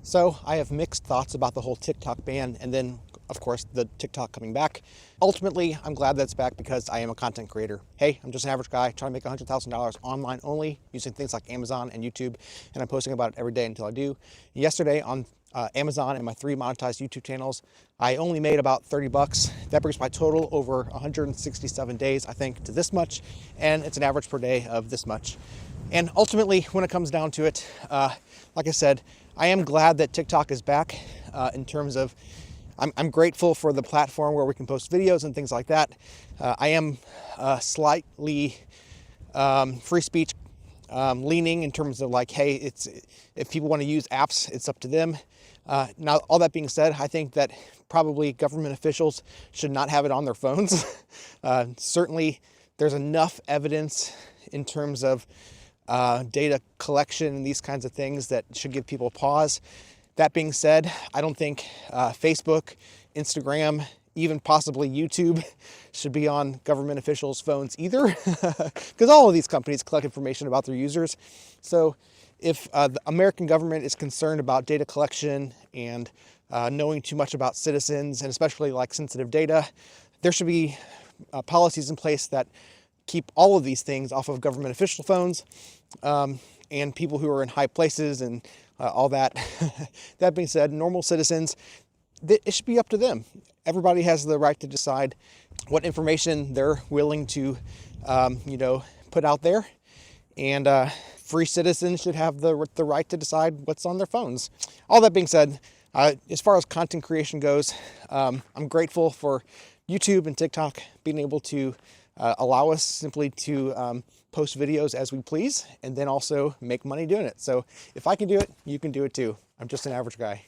So I have mixed thoughts about the whole TikTok ban and then, of course, the TikTok coming back. Ultimately, I'm glad that it's back because I am a content creator. Hey, I'm just an average guy trying to make $100,000 online only using things like Amazon and YouTube, and I'm posting about it every day until I do. Yesterday on Amazon and my 3 monetized YouTube channels, I only made about 30 bucks. That brings my total over 167 days, I think, to this much, and it's an average per day of this much. And ultimately, when it comes down to it, like I said, I am glad that TikTok is back in terms of I'm grateful for the platform where we can post videos and things like that. I am slightly free speech leaning in terms of like, hey, if people want to use apps, it's up to them. Now, all that being said, I think that probably government officials should not have it on their phones. Certainly, there's enough evidence in terms of data collection and these kinds of things that should give people pause. That being said, I don't think Facebook, Instagram, even possibly YouTube should be on government officials' phones either, because all of these companies collect information about their users. So if the American government is concerned about data collection and knowing too much about citizens, and especially like sensitive data, there should be policies in place that keep all of these things off of government official phones and people who are in high places and all that. That being said, normal citizens, it should be up to them. Everybody has the right to decide what information they're willing to, put out there. And free citizens should have the right to decide what's on their phones. All that being said, as far as content creation goes, I'm grateful for YouTube and TikTok being able to allow us simply to post videos as we please and then also make money doing it. So if I can do it, you can do it too. I'm just an average guy.